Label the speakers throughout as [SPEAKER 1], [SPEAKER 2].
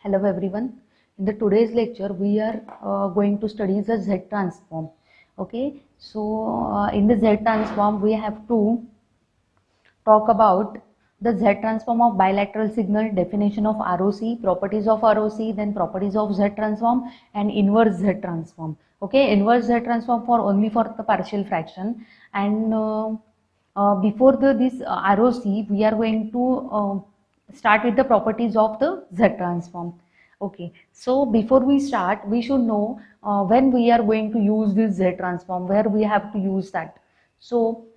[SPEAKER 1] Hello everyone. In the today's lecture, we are going to study the Z transform. Okay, so in the Z transform, we have to talk about the Z transform of bilateral signal, definition of ROC, properties of ROC, then properties of Z transform, and inverse Z transform. Okay, inverse Z transform for only for the partial fraction, and before this ROC, we are going to start with the properties of the Z transform. Okay, so before we start, we should know when we are going to use this Z transform, where we have to use that. So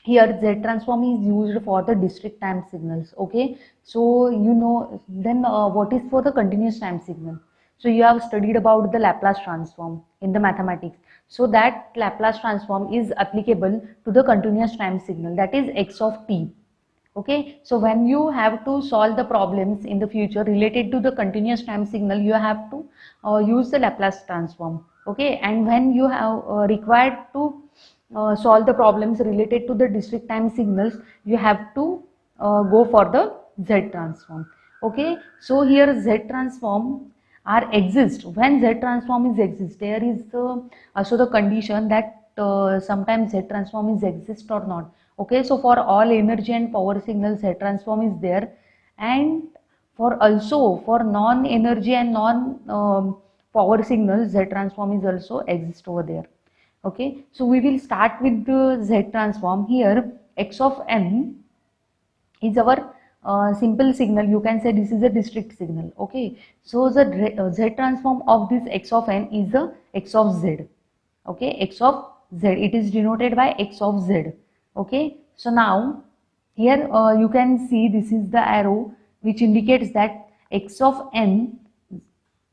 [SPEAKER 1] here Z transform is used for the discrete time signals. Okay, so you know, then what is for the continuous time signal? So you have studied about the Laplace transform in the mathematics. So that Laplace transform is applicable to the continuous time signal, that is x of t. Okay, so when you have to solve the problems in the future related to the continuous time signal, you have to use the Laplace transform. Okay, and when you have required to solve the problems related to the discrete time signals, you have to go for the Z transform. Okay, so here Z transform are exist. When Z transform is exist, there is the also the condition that sometimes Z transform is exist or not. Okay, so for all energy and power signals, Z transform is there, and for also for non-energy and non-power signals, Z transform is also exist over there. Okay, so we will start with the Z transform. Here x of n is our simple signal. You can say this is a discrete signal. Okay, so the Z transform of this x of n is the x of z. Okay, x of z, it is denoted by x of z. Okay, so now here you can see this is the arrow which indicates that x of n,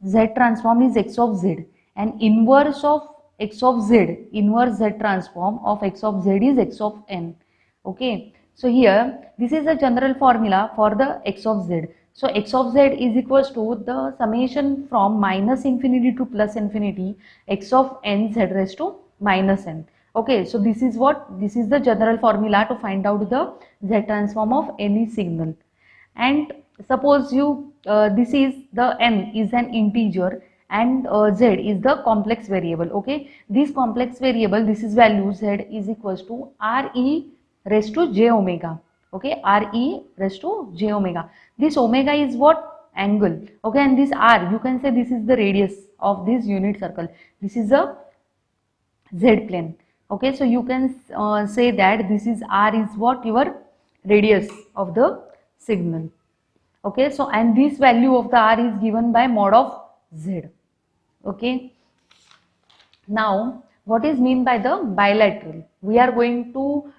[SPEAKER 1] Z transform is x of z, and inverse of x of z, inverse Z transform of x of z is x of n. Okay, so here this is a general formula for the x of z. So x of z is equals to the summation from minus infinity to plus infinity x of n z raised to minus n. Okay, so this is the general formula to find out the Z transform of any signal. And suppose you this is the n is an integer and z is the complex variable. Okay, this complex variable, this is value z is equals to re raised to j omega. Okay, re raised to j omega. This omega is what? Angle. Okay, and this r, you can say this is the radius of this unit circle. This is a z plane. Okay, so you can say that this is r is what? Your radius of the signal. Okay, so and this value of the r is given by mod of z. Okay, now what is mean by the bilateral? We are going to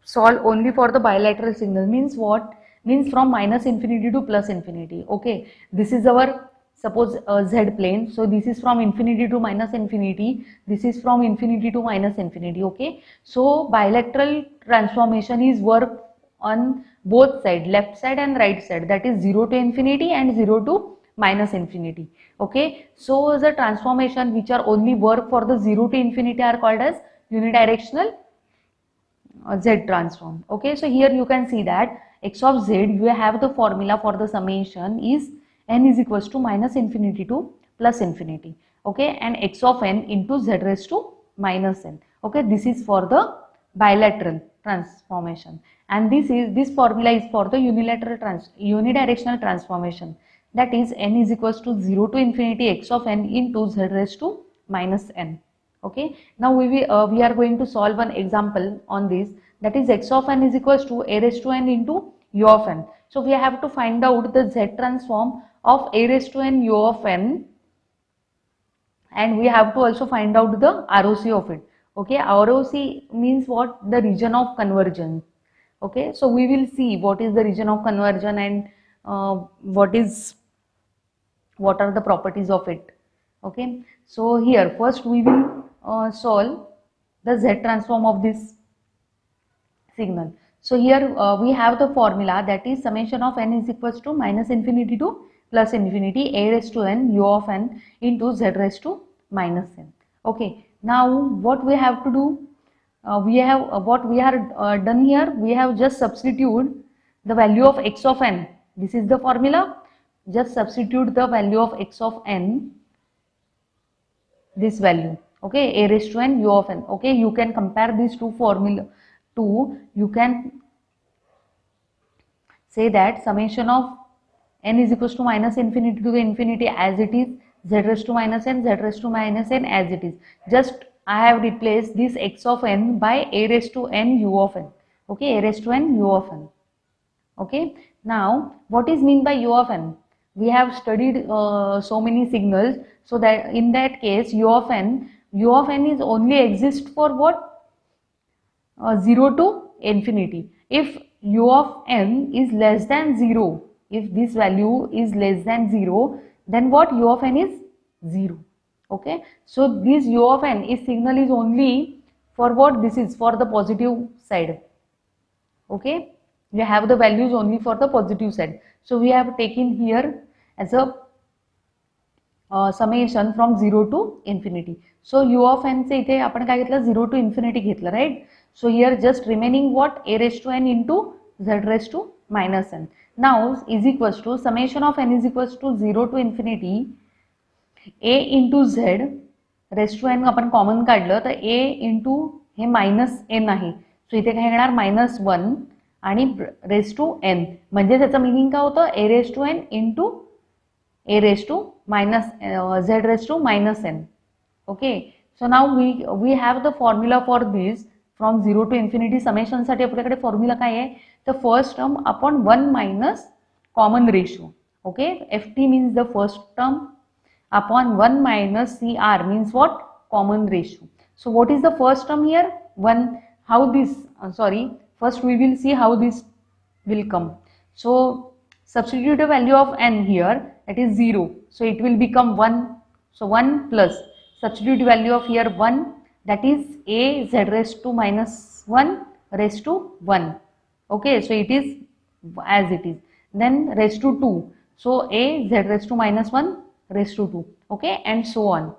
[SPEAKER 1] solve only for the bilateral signal. Means what? Means from minus infinity to plus infinity. Okay, this is our suppose z plane. So this is from infinity to minus infinity, this is from infinity to minus infinity. Okay, so bilateral transformation is work on both side, left side and right side, that is 0 to infinity and 0 to minus infinity. Okay, so the transformation which are only work for the 0 to infinity are called as unidirectional Z transform. Okay, so here you can see that x of z, you have the formula for the summation is n is equals to minus infinity to plus infinity. Okay, and x of n into z raised to minus n. Okay, this is for the bilateral transformation, and this formula is for the unidirectional transformation, that is n is equals to 0 to infinity x of n into z raised to minus n. Okay, now we are going to solve an example on this, that is x of n is equals to a raised to n into u of n. So we have to find out the Z transform of a raised to n u of n, and we have to also find out the ROC of it. Okay, ROC means what? The region of convergence. Okay, so we will see what is the region of convergence and what are the properties of it. Okay, so here first we will solve the Z transform of this signal. So here we have the formula, that is summation of n is equals to minus infinity to plus infinity a raised to n u of n into z raised to minus n. Okay, now what we have to do? We have what we are done here. We have just substitute the value of x of n. This is the formula, just substitute the value of x of n, this value, okay, a raised to n u of n. Okay, you can compare these two formula, you can say that summation of n is equals to minus infinity to the infinity as it is, z raised to minus n, z raised to minus n as it is. Just I have replaced this x of n by a raised to n u of n. Okay, a raised to n u of n. Okay, now what is mean by u of n? We have studied so many signals, so that in that case u of n is only exist for what? 0 to infinity. If u of n is less than 0, if this value is less than 0, then what? U of n is 0. Okay, so this u of n is signal is only for what? This is for the positive side. Okay, we have the values only for the positive side. So we have taken here as a summation from 0 to infinity. So u of n से इथे आपण काय घेतलं? 0 to infinity घेतलं, right? So here just remaining what? A raised to n into z raised to minus n. Now is equals to summation of n is equals to 0 to infinity a into z raised to n आपण common काढलं तर a into हे minus n आहे. सो इथे काय येणार? Minus 1 आणि raise to n, म्हणजे त्याचं मिनिंग काय होतं? a raised to n into a raised to minus z raised to minus n. Okay, so now we have the formula for this from 0 to infinity summation साठी आपल्याकडे formula काय आहे? तर first term upon 1 minus common ratio. Okay, ft means the first term upon 1 minus cr means what? Common ratio. So what is the first term here? 1. How this? First we will see how this will come. So substitute a value of n here, that is 0. So it will become 1. So 1 plus substitute value of here 1, that is a z raised to minus 1 raised to 1. Okay, so it is as it is. Then raised to 2. So a z raised to minus 1 raised to 2. Okay, and so on.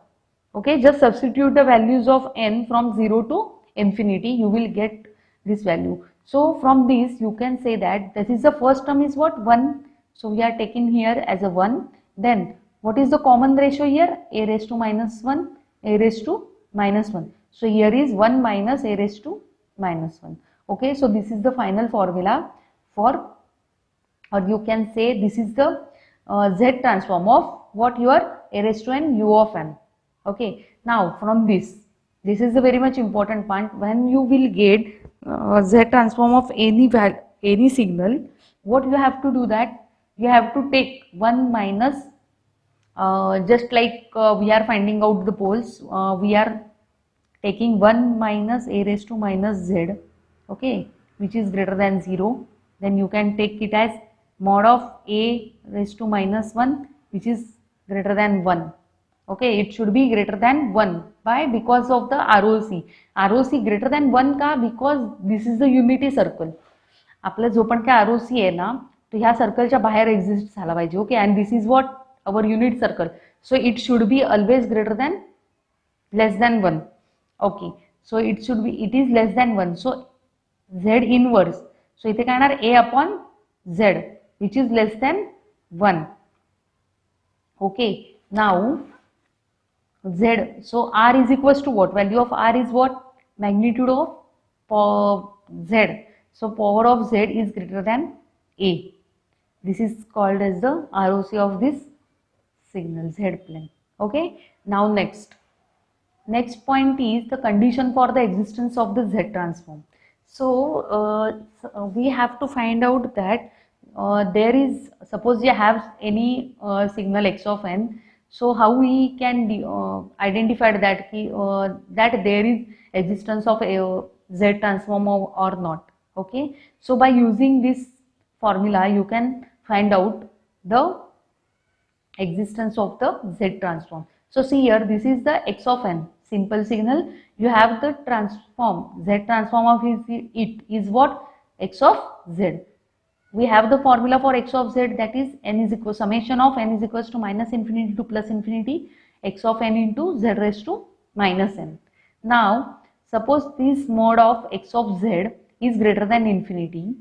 [SPEAKER 1] Okay, just substitute the values of n from 0 to infinity, you will get this value. So from this you can say that this is the first term is what? 1. So we are taking here as a 1. Then what is the common ratio here? A raised to minus 1, a raised to minus 1. So here is 1 minus a raised to minus 1. Okay, so this is the final formula for, or you can say this is the z transform of what? Your a raised to n u of n. Okay, now from this is the very much important part. When you will get z transform of any signal, what you have to do? That you have to take 1 minus just like we are finding out the poles, we are taking 1 minus a raised to minus z, okay, which is greater than 0. Then you can take it as mod of a raised to minus 1, which is greater than 1. Okay, it should be greater than 1. Why? Because of the ROC. ROC greater than 1 का? Because this is the unity circle. आपला जो पण काय ROC आहे ना, तो ह्या सर्कलच्या बाहेर एक्झिस्ट झाला पाहिजे. Okay, and this is what? Our unit circle. So it should be always greater than less than 1. Okay, so it should be, it is less than 1. So z inverse, so इथे काय येणार? a upon z which is less than 1. Okay, now z, so r is equals to what? Value of r is what? Magnitude of z. So power of z is greater than a. This is called as the ROC of this signal, z plane. Okay, now next point is the condition for the existence of the z transform. So we have to find out that there is, suppose you have any signal x of n. So how we can identify that that there is existence of a z transform or not? Okay, so by using this formula you can find out the existence of the z transform. So see here, this is the x of n simple signal. You have the transform, z transform of it is what? X of z. We have the formula for x of z, that is n is equal summation of n is equals to minus infinity to plus infinity x of n into z raised to minus n. Now suppose this mod of x of z is greater than infinity,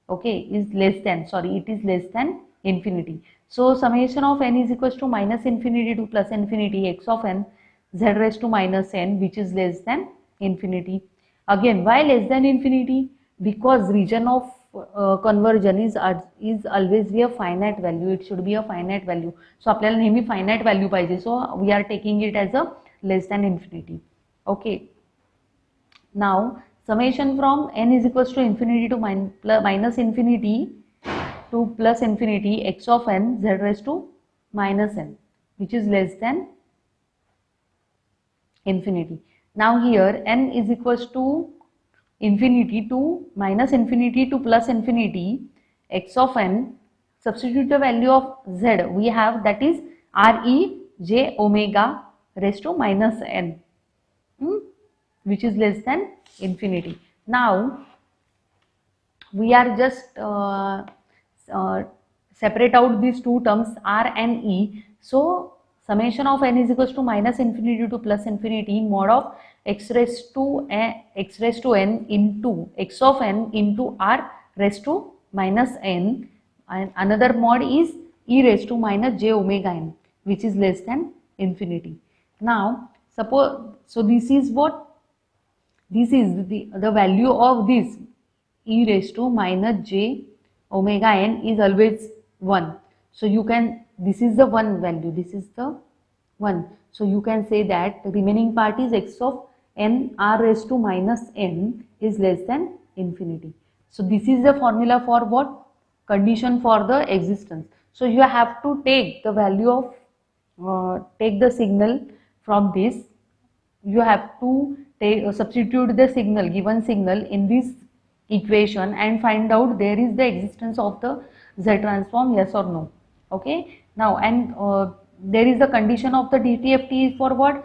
[SPEAKER 1] okay, is less than, sorry, it is less than infinity. So summation of n is equals to minus infinity to plus infinity x of n z raised to minus n, which is less than infinity. Again, why less than infinity? Because region of conversion is always be a finite value. It should be a finite value. So आपल्याला नेहमी finite value पाहिजे. So we are taking it as a less than infinity. Okay. Now summation from n is equals to infinity to minus infinity to plus infinity x of n z raised to minus n, which is less than infinity. Now here n is equals to infinity to minus infinity to plus infinity x of n. Substitute the value of z we have, that is r e j omega raised to minus n, which is less than infinity. Now we are just separate out these two terms r and e. So summation of n is equals to minus infinity to plus infinity mod of x raised to n into x of n into r raised to minus n, and another mod is e raised to minus j omega n, which is less than infinity. Now suppose, so this is what, this is the value of this e raised to minus j omega n is always 1. So you can, this is the 1 value, this is the 1. So you can say that the remaining part is x of n r raised to minus n is less than infinity. So this is the formula for what? Condition for the existence. So you have to take the value of, take the signal from this. You have to substitute the signal, given signal in this equation and find out there is the existence of the Z transform, yes or no. Okay. Now, and there is the condition of the DTFT for what?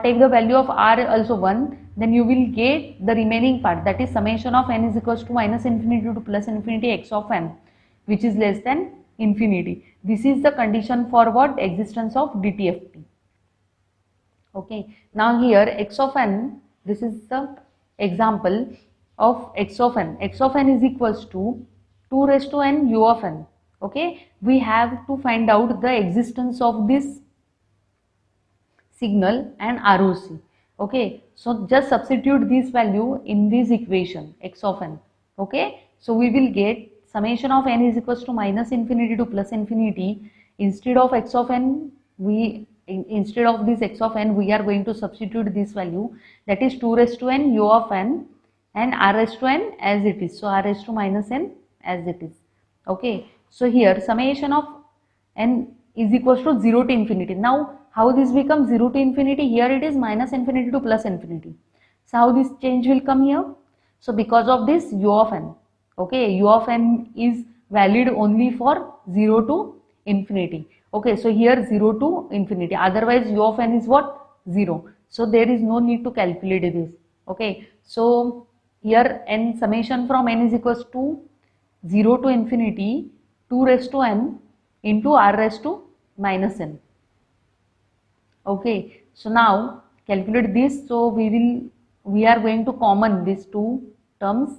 [SPEAKER 1] Take the value of R also 1, then you will get the remaining part, that is summation of n is equals to minus infinity to plus infinity x of n, which is less than infinity. This is the condition for what? Existence of DTFT. Okay. Now here x of n, this is the example of x of n. X of n is equals to 2 raised to n u of n. Okay. We have to find out the existence of this signal and ROC. Okay. So just substitute this value in this equation x of n. Okay. So we will get summation of n is equals to minus infinity to plus infinity. Instead of x of n, instead of this x of n, we are going to substitute this value, that is 2 raised to n u of n and r raised to n as it is. So r raised to minus n as it is. Okay. So here summation of n is equals to 0 to infinity. Now how this becomes 0 to infinity? Here it is minus infinity to plus infinity. So how this change will come here? So because of this u of n. Okay. U of n is valid only for 0 to infinity. Okay, so here 0 to infinity, otherwise u of n is what? 0. So there is no need to calculate this. Okay, so here n summation from n is equals to 0 to infinity 2 raised to n into r raised to minus n. Okay, so now calculate this. So we are going to common these two terms.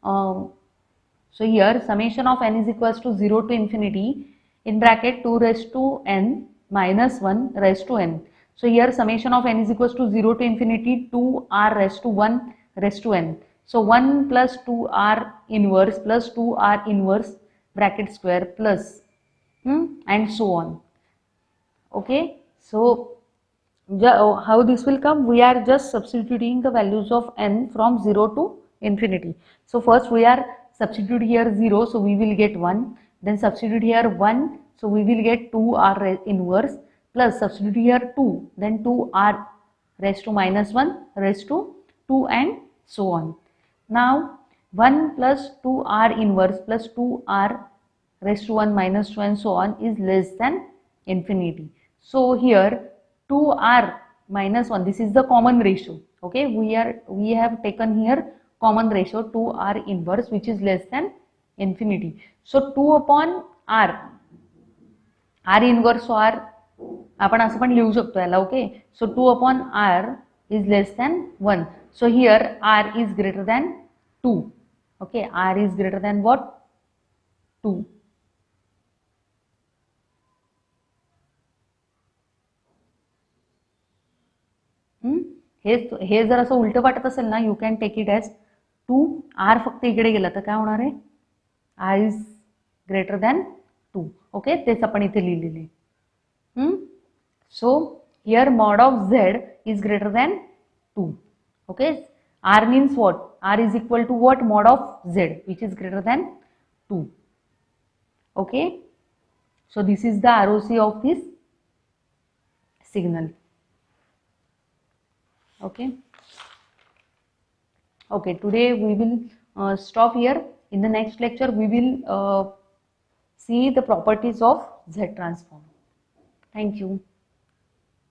[SPEAKER 1] So here summation of n is equals to 0 to infinity in bracket 2 raised to n minus 1 raised to n. So here summation of n is equals to 0 to infinity 2r raised to 1 raised to n. So 1 plus 2r inverse plus 2r inverse bracket square plus and so on. Okay. So how this will come? We are just substituting the values of n from 0 to infinity. So first we are substitute here 0, so we will get 1. Then substitute here 1, so we will get 2r inverse plus substitute here 2, then 2r raised to minus 1 raised to 2 and so on. Now 1 plus 2r inverse plus 2r raised to 1 minus 2 and so on is less than infinity. So here 2r minus 1, this is the common ratio. Okay, we have taken here common ratio 2r inverse, which is less than infinity. So 2 upon r, r inverse so r आपण असं पण लिहू शकतो याला. Okay, so 2 upon r is less than 1. So here r is greater than 2. Okay, r is greater than what? 2. हे जर असं उलट वाटत असेल ना, you can take it as 2. R फक्त इकडे गेला तर काय होणार आहे, R is greater than 2. Okay, तेच आपण इथे लिहिलेले. So here mod of z is greater than 2. Okay, r means what? R is equal to what? Mod of z, which is greater than 2. Okay, so this is the ROC of this signal. Okay, today we will stop here. In the next lecture we will see the properties of Z transform. Thank you.